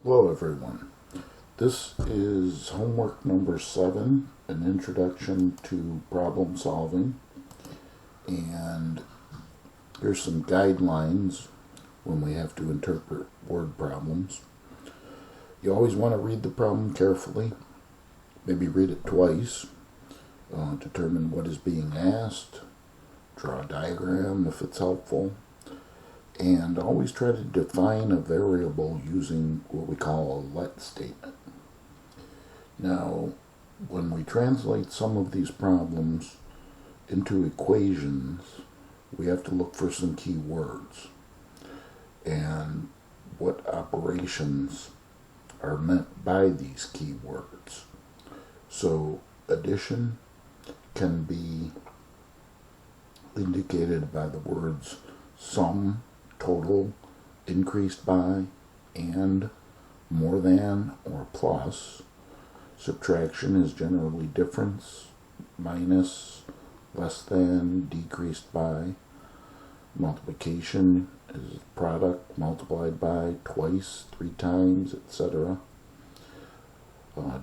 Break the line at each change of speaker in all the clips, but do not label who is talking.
Hello everyone. This is homework number 7, an introduction to problem solving. And here's some guidelines when we have to interpret word problems. You always want to read the problem carefully, maybe read it twice, determine what is being asked, draw a diagram if it's helpful, and always try to define a variable using what we call a let statement. Now, when we translate some of these problems into equations, we have to look for some key words and what operations are meant by these key words. So, addition can be indicated by the words sum, total, increased by, and, more than, or plus. Subtraction is generally difference, minus, less than, decreased by. Multiplication is product multiplied by, twice, 3 times, etc.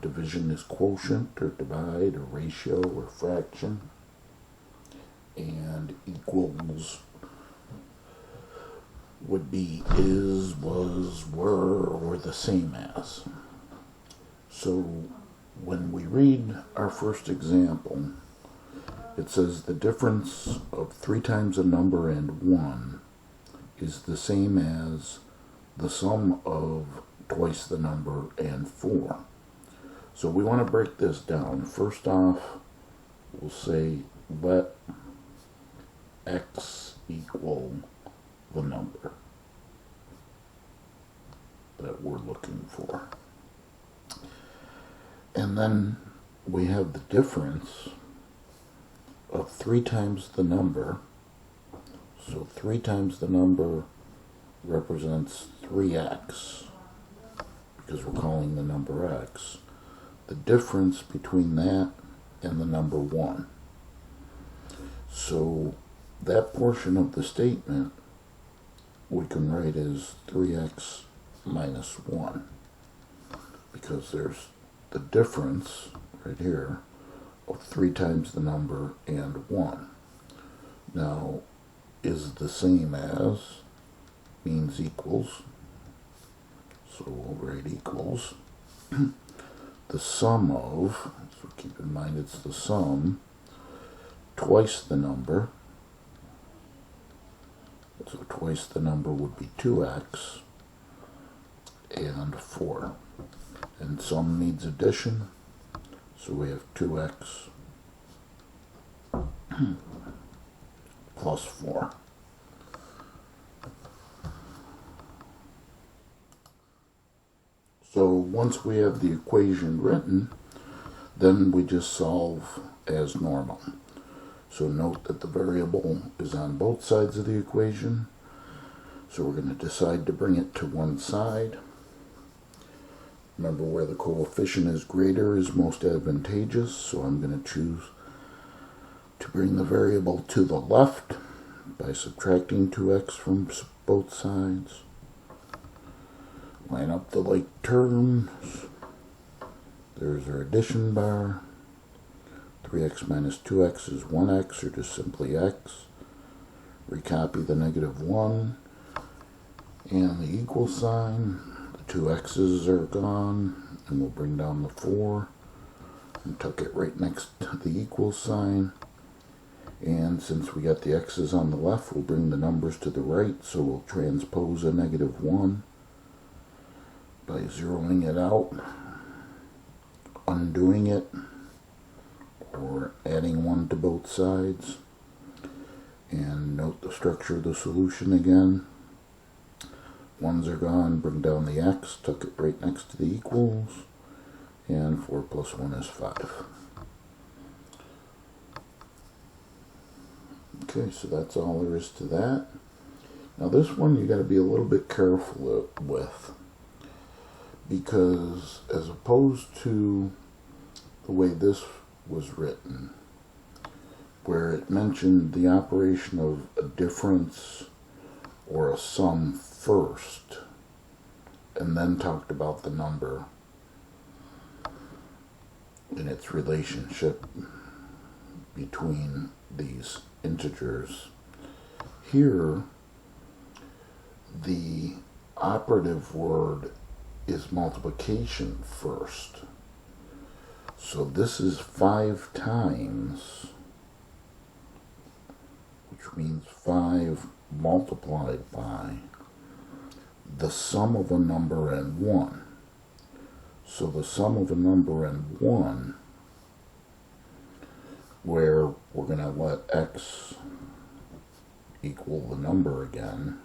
Division is quotient, or divide, or ratio, or fraction. And equals would be is, was, were, or the same as. So when we read our first example, it says the difference of 3 times a number and 1 is the same as the sum of twice the number and 4. So we want to break this down. First off, we'll say let x equal the number that we're looking for. And then we have the difference of 3 times the number. So 3 times the number represents 3x, because we're calling the number x. The difference between that and the number 1. So that portion of the statement we can write as 3x minus 1, because there's the difference right here of 3 times the number and 1. Now, is the same as means equals, so we'll write equals the sum of, so keep in mind it's the sum, twice the number. So twice the number would be 2x and 4. And sum needs addition, so we have 2x plus 4. So once we have the equation written, then we just solve as normal. So note that the variable is on both sides of the equation. So we're going to decide to bring it to one side. Remember, where the coefficient is greater is most advantageous. So I'm going to choose to bring the variable to the left by subtracting 2x from both sides. Line up the like terms. There's our addition bar. 3x minus 2x is 1x, or just simply x. Recopy the negative 1 and the equal sign. The 2 x's are gone, and we'll bring down the 4 and tuck it right next to the equal sign. And since we got the x's on the left, we'll bring the numbers to the right, so we'll transpose a negative 1 by zeroing it out, undoing it, or adding 1 to both sides. And note the structure of the solution again. 1's are gone, bring down the x, tuck it right next to the equals, and 4 plus 1 is 5. Okay, so that's all there is to that. Now this one you got to be a little bit careful with, because as opposed to the way this was written, where it mentioned the operation of a difference or a sum first, and then talked about the number and its relationship between these integers. Here, the operative word is multiplication first. So this is 5 times, which means 5 multiplied by the sum of a number and 1. So the sum of a number and 1, where we're going to let x equal the number again,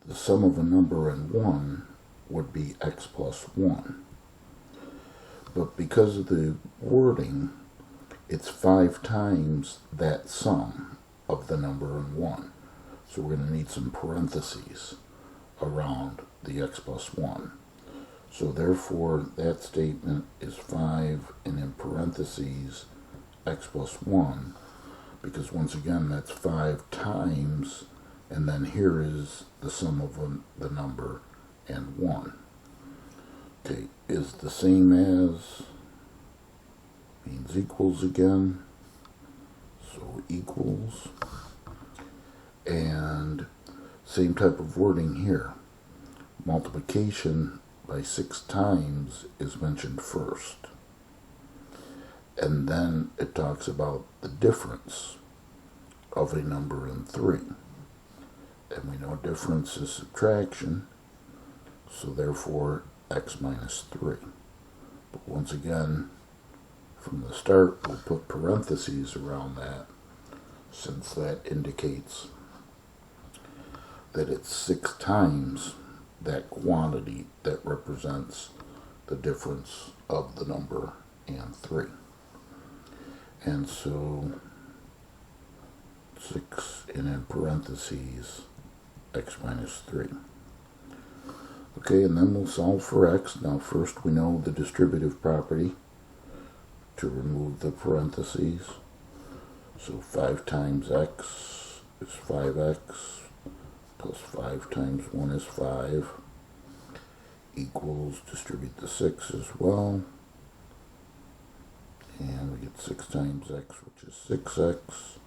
the sum of a number and 1 would be x plus 1. But because of the wording, it's 5 times that sum of the number and 1. So we're going to need some parentheses around the x plus 1. So therefore, that statement is 5 and in parentheses x plus 1, because once again, that's 5 times, and then here is the sum of the number and 1. Okay, is the same as, means equals again, so equals, and same type of wording here. Multiplication by 6 times is mentioned first, and then it talks about the difference of a number and 3. And we know difference is subtraction, so therefore x minus 3. But once again, from the start, we'll put parentheses around that, since that indicates that it's 6 times that quantity that represents the difference of the number and 3. And so 6 and in parentheses x minus 3. Okay, and then we'll solve for x. Now first we know the distributive property to remove the parentheses. So 5 times x is 5x, plus 5 times 1 is 5, equals, distribute the 6 as well, and we get 6 times x, which is 6x,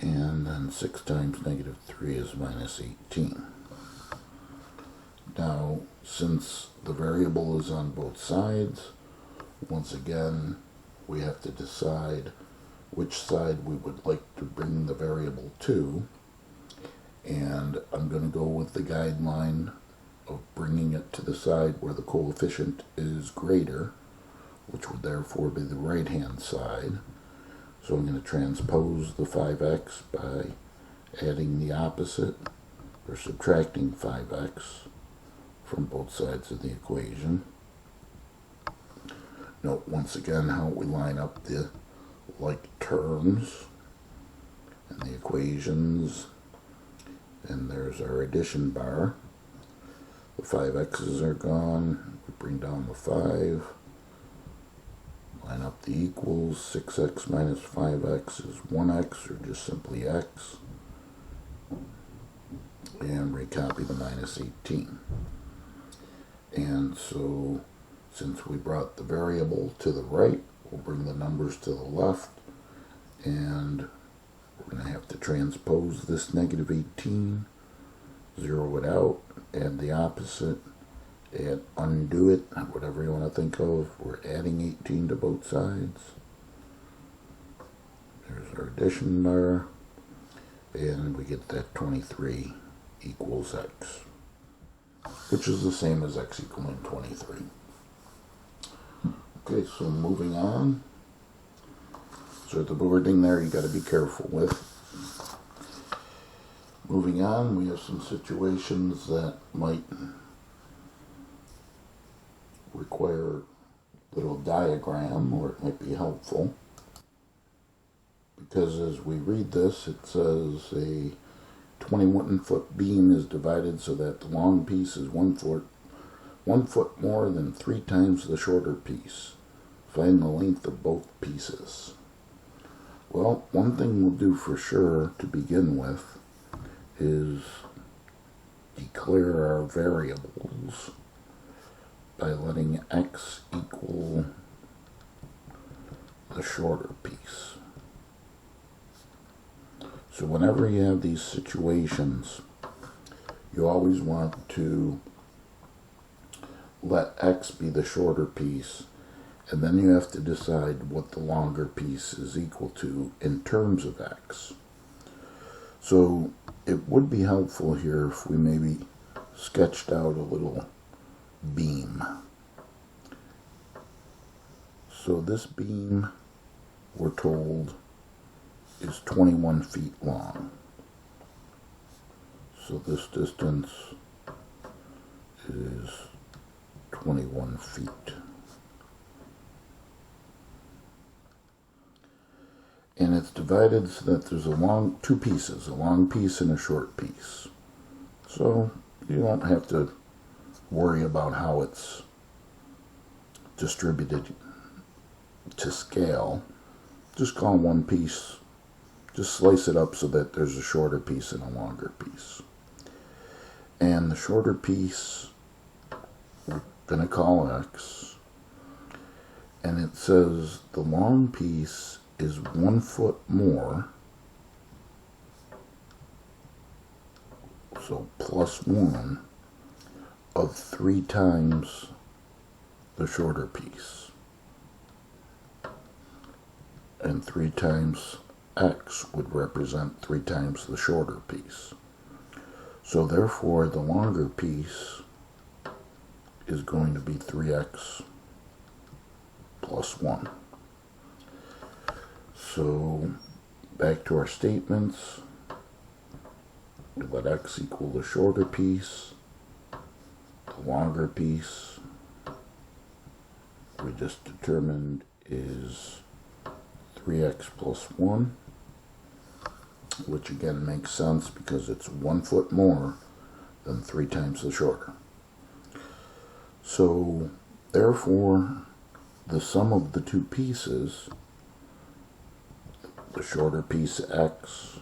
and then 6 times negative 3 is minus 18. Now, since the variable is on both sides, once again, we have to decide which side we would like to bring the variable to, and I'm going to go with the guideline of bringing it to the side where the coefficient is greater, which would therefore be the right-hand side. So I'm going to transpose the 5x by adding the opposite, or subtracting 5x from both sides of the equation. Note once again how we line up the like terms and the equations, and there's our addition bar. The 5x's are gone, we bring down the 5, line up the equals. 6x minus 5x is 1x, or just simply x, and recopy the minus 18. And so, since we brought the variable to the right, we'll bring the numbers to the left, and we're going to have to transpose this negative 18, zero it out, add the opposite, undo it, whatever you want to think of. We're adding 18 to both sides. There's our addition bar, and we get that 23 equals x, which is the same as x equaling 23. Okay, so moving on. So the wording there you got to be careful with. Moving on, we have some situations that might require a little diagram, or it might be helpful. Because as we read this, it says a 21-foot beam is divided so that the long piece is 1 foot more than 3 times the shorter piece. Find the length of both pieces. Well, one thing we'll do for sure to begin with is declare our variables by letting x equal the shorter piece. So whenever you have these situations, you always want to let x be the shorter piece, and then you have to decide what the longer piece is equal to in terms of x. So it would be helpful here if we maybe sketched out a little beam. So this beam, we're told, is 21 feet long. So this distance is 21 feet. And it's divided so that there's two pieces, a long piece and a short piece. So you don't have to worry about how it's distributed to scale. Just call one piece, just slice it up so that there's a shorter piece and a longer piece. And the shorter piece we're going to call x, and it says the long piece is 1 foot more, so plus 1 of 3 times the shorter piece, and 3 times x would represent 3 times the shorter piece. So therefore the longer piece is going to be 3x plus 1. So back to our statements, we let x equal the shorter piece, the longer piece we just determined is 3x plus 1, which again makes sense because it's 1 foot more than 3 times the shorter. So therefore the sum of the two pieces, the shorter piece x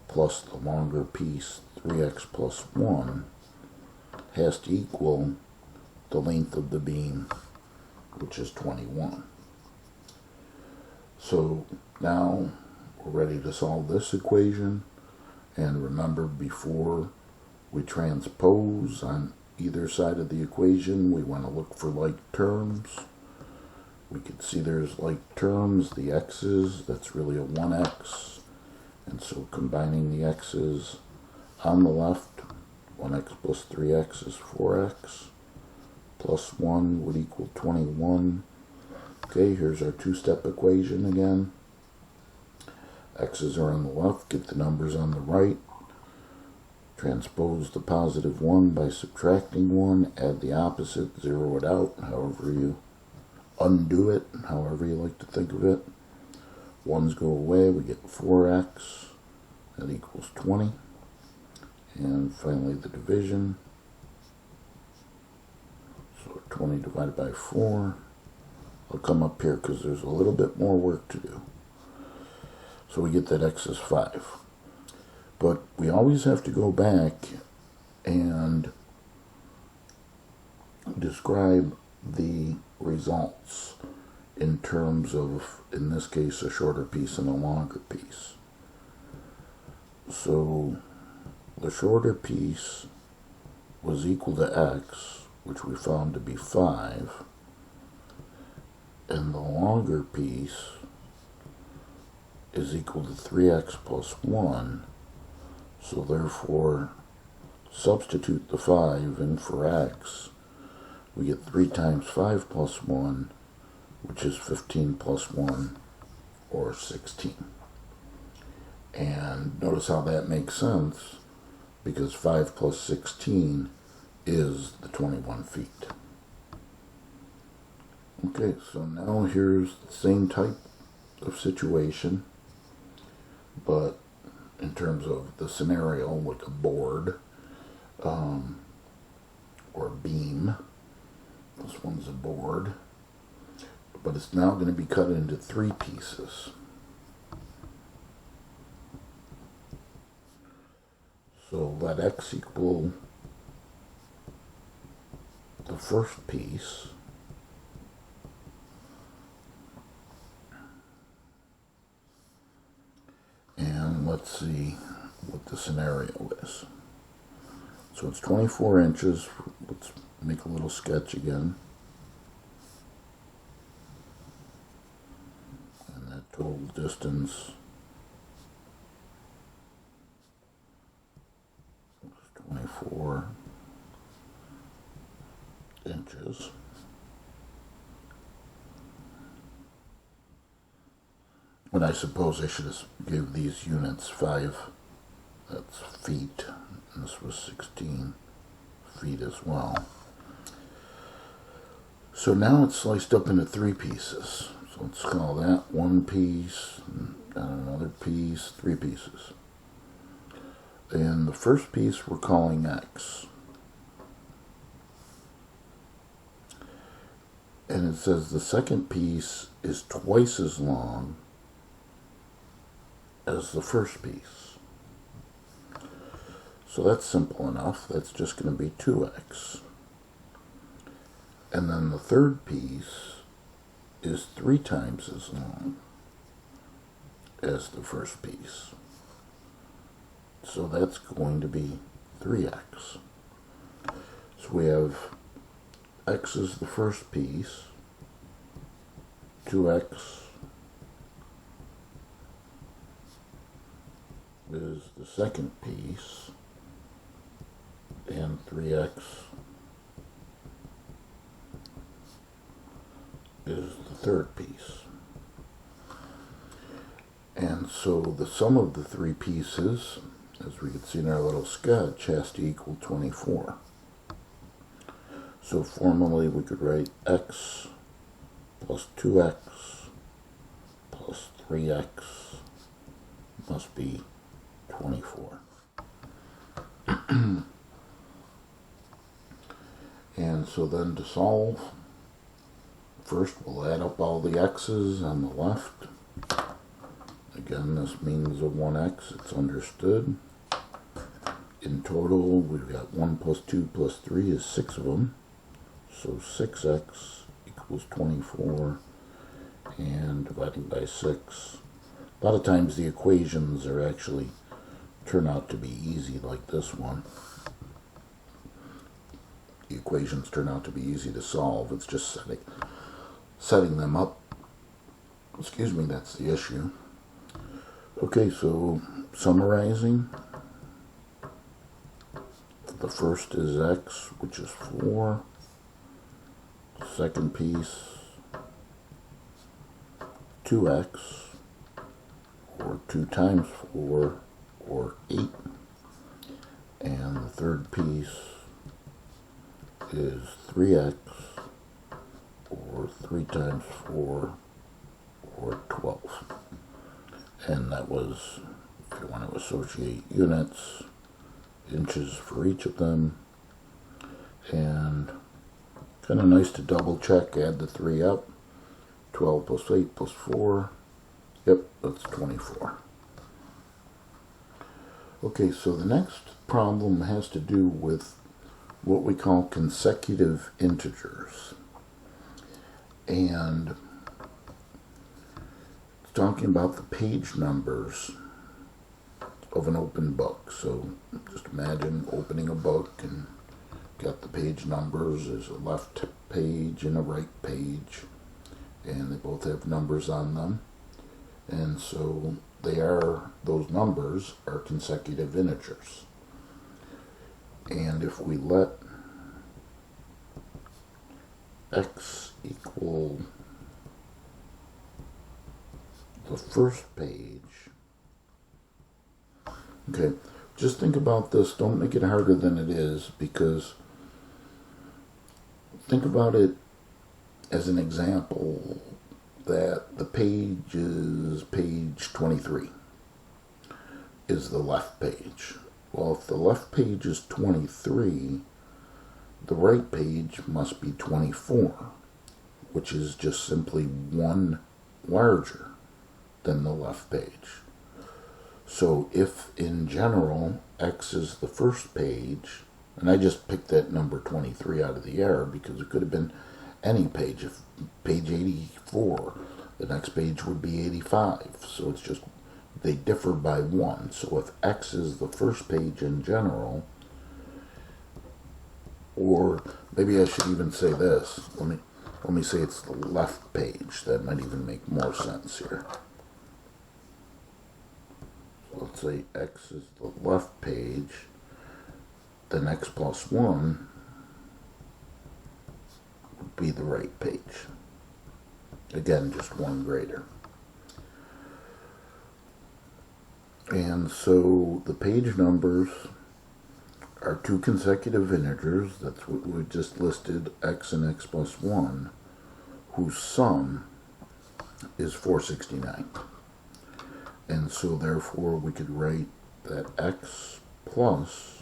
plus the longer piece 3x plus 1, has to equal the length of the beam, which is 21. So now we're ready to solve this equation, and remember, before we transpose on either side of the equation, we want to look for like terms. We can see there's like terms, the x's, that's really a 1x, and so combining the x's on the left, 1x plus 3x is 4x, plus 1 would equal 21. Okay, here's our two-step equation again. X's are on the left, get the numbers on the right. Transpose the positive 1 by subtracting 1, add the opposite, zero it out, however you undo it, however you like to think of it. 1's go away, we get 4x, that equals 20. And finally the division. So 20 divided by 4. I'll come up here because there's a little bit more work to do. So we get that x is 5. But we always have to go back and describe the results in terms of, in this case, a shorter piece and a longer piece. So the shorter piece was equal to x, which we found to be 5, and the longer piece is equal to 3x plus 1, so therefore substitute the 5 in for x, we get 3 times 5 plus 1, which is 15 plus 1, or 16. And notice how that makes sense, because 5 plus 16 is the 21 feet. Okay, so now here's the same type of situation, but in terms of the scenario, like a board or a beam. This one's a board, but it's now going to be cut into 3 pieces. So let x equal the first piece. And let's see what the scenario is. So it's 24 inches. Let's make a little sketch again. And that total distance is 24 inches. And I suppose I should give these units 5, that's feet, and this was 16 feet as well. So now it's sliced up into 3 pieces. So let's call that 1 piece, and another piece, 3 pieces. And the first piece we're calling x. And it says the second piece is twice as long as the first piece. So that's simple enough. That's just going to be 2x. And then the third piece is 3 times as long as the first piece. So that's going to be 3x. So we have x is the first piece, 2x is the second piece, and 3x is the third piece. And so the sum of the 3 pieces, as we can see in our little sketch, has to equal 24. So formally we could write x plus 2x plus 3x must be 24. And so then to solve, first we'll add up all the x's on the left. Again, this means a 1x, it's understood. In total, we've got 1 plus 2 plus 3 is 6 of them. So 6x equals 24, and dividing by 6. A lot of times the equations are actually turn out to be easy, like this one. The equations turn out to be easy to solve. It's just setting them up. Excuse me, that's the issue. Okay, so summarizing. The first is x, which is 4. Second piece, 2x, or 2 times 4, or 8. And the third piece is 3x, or 3 times 4, or 12. And that was, if you want to associate units, inches for each of them. And kind of nice to double check, add the 3 up. 12 plus 8 plus 4. Yep, that's 24. Okay, so the next problem has to do with what we call consecutive integers. And it's talking about the page numbers of an open book. So just imagine opening a book and got the page numbers. There's a left page and a right page, and they both have numbers on them. And so those numbers are consecutive integers. And if we let x equal the first page, okay, just think about this. Don't make it harder than it is, because think about it as an example that the page is page 23 is the left page. Well, if the left page is 23, the right page must be 24, which is just simply 1 larger than the left page. So if in general X is the first page, and I just picked that number 23 out of the air because it could have been any page. If page 84, the next page would be 85. So it's just, they differ by 1. So if X is the first page in general, or maybe I should even say this. Let me say it's the left page. That might even make more sense here. So let's say X is the left page. Then X plus 1 would be the right page. Again, just one greater. And so the page numbers are two consecutive integers. That's what we just listed, X and X plus 1, whose sum is 469. And so therefore we could write that X plus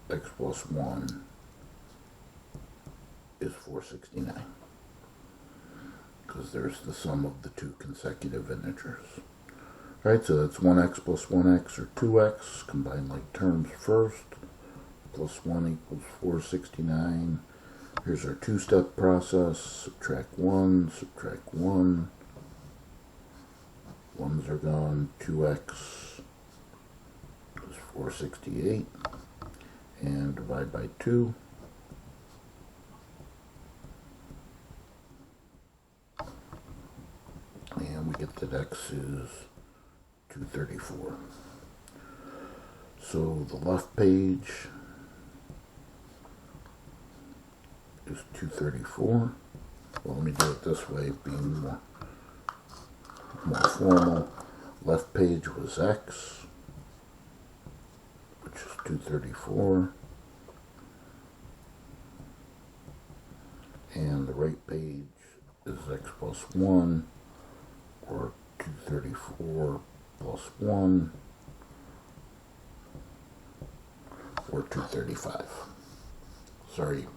1 is 469, because there's the sum of the two consecutive integers. Right, so that's 1x plus 1x, or 2x, combine like terms first, plus 1 equals 469. Here's our two-step process. Subtract 1, subtract 1. 1's are gone. 2x is 468. And divide by 2. And we get that x is 234. So the left page is 234. Well, let me do it this way, being more formal. Left page was X, which is 234. And the right page is X plus 1, or 234 plus 1, or 235. Sorry,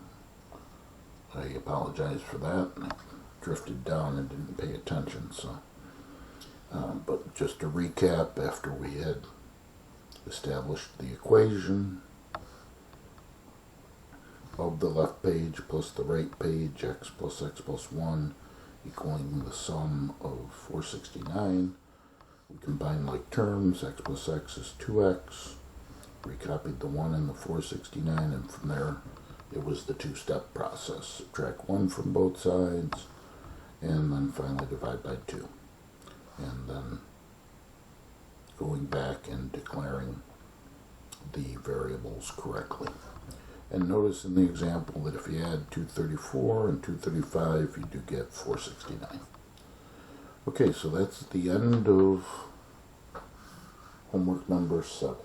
I apologize for that. I drifted down and didn't pay attention. So, but just to recap, after we had established the equation of the left page plus the right page, X plus 1, equaling the sum of 469, we combine like terms. X plus x is 2x. We copied the 1 in the 469, and from there it was the two-step process. Subtract 1 from both sides, and then finally divide by 2. And then going back and declaring the variables correctly. And notice in the example that if you add 234 and 235, you do get 469. Okay, so that's the end of homework number 7.